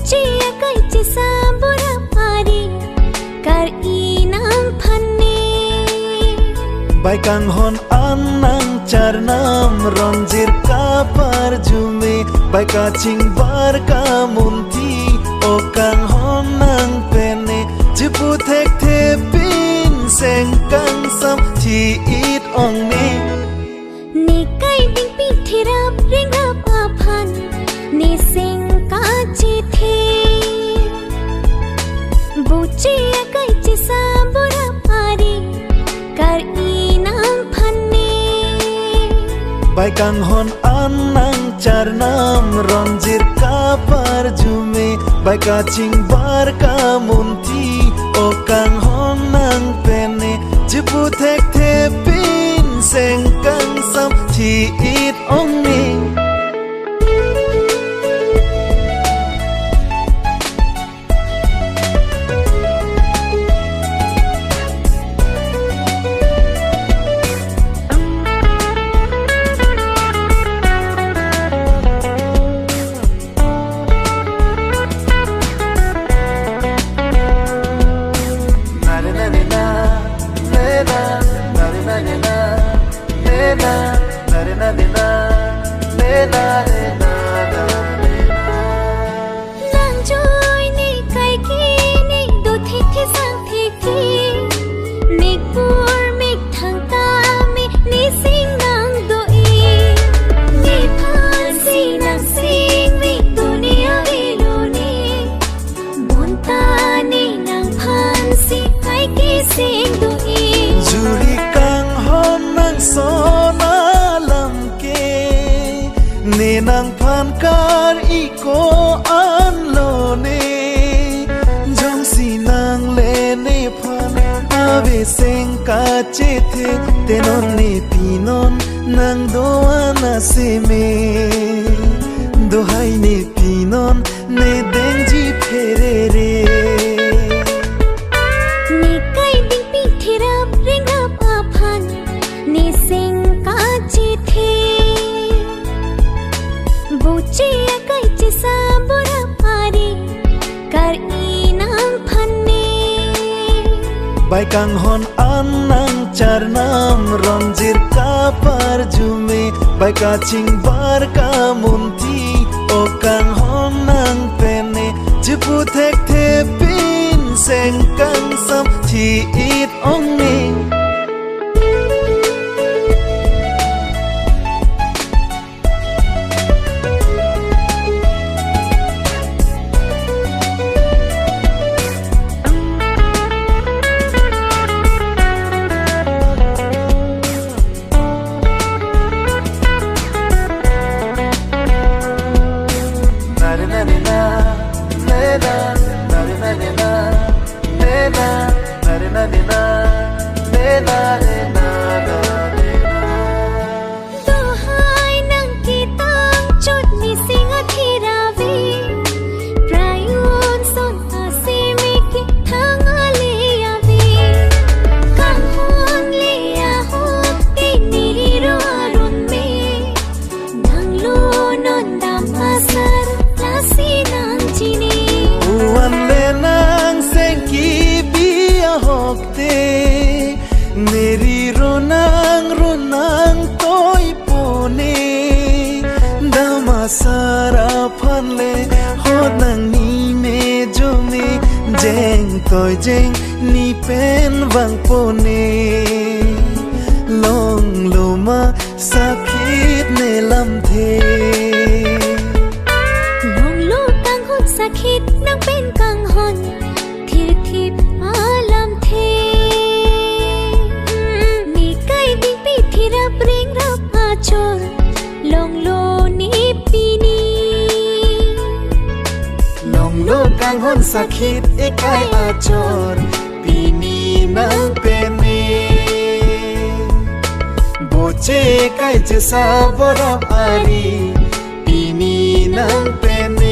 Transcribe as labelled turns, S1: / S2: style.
S1: chia kai che sabura pari kar inang phanne
S2: bai kang hon an nang char nam ronjir ka par jume bai ka ching bar ka munti o kang hon nang pene jipu thek the pin seng kang sam thi it ong ne
S1: ni kai ding pi thirap ringa pa phan ni sing ka chi the bu chia kai che sabura pari kar inang phanne
S2: bai kang hon an nang char nam ronjir ka par jume bai ka ching bar ka munti o kang hon nang pene jipu thek the pin seng kang sam thi it ong ne
S1: nang joy ni kai ki ni do thik thi sang thik thi mik pur mik thang ta mi ni sing nang do i ni phan si nang sing mi dunia vi lo ni bon ta ni nang phan si kai ki sing do i
S2: juri kang hon nang so na lam ke ne nang phan kar i ko an lo ne jong si nang le ne phan ave seng ka che the tenon ne pinon nang do ana se me do hai ne pinon ne deng ji phere re
S1: ni kai ding pi thirap ringa pa phan ni sing ka chi the bu chia kai che sabura pari kar inang phanne
S2: bai kang hon an nang char nam ronjir ka par jume bai ka ching bar ka munti o kang hon nang pene jipu thek the pin seng kang sam thi it ong ne
S1: do hai nang ki tang chut ni sing a thiravi prayun son ta se mi ki thang a le avi kang hon le a ho ti ni ro arun me nang lo non dam asar la si nang chini
S2: uan le nang seng ki bi a hok te meri ronang toy pone dama sara phan le hot nang ni me jo me jeng toy jeng ni pen wang pone long loma sakit ne lam the
S1: long lo kang hon sakhit nang pen kang hon thir thip alam the ni kai ding pi thirap ring rap a chor long lo ni pini
S2: long lo kang hon sakit ekai a chor pini nang pene boche kai che sabora ari pini nang pene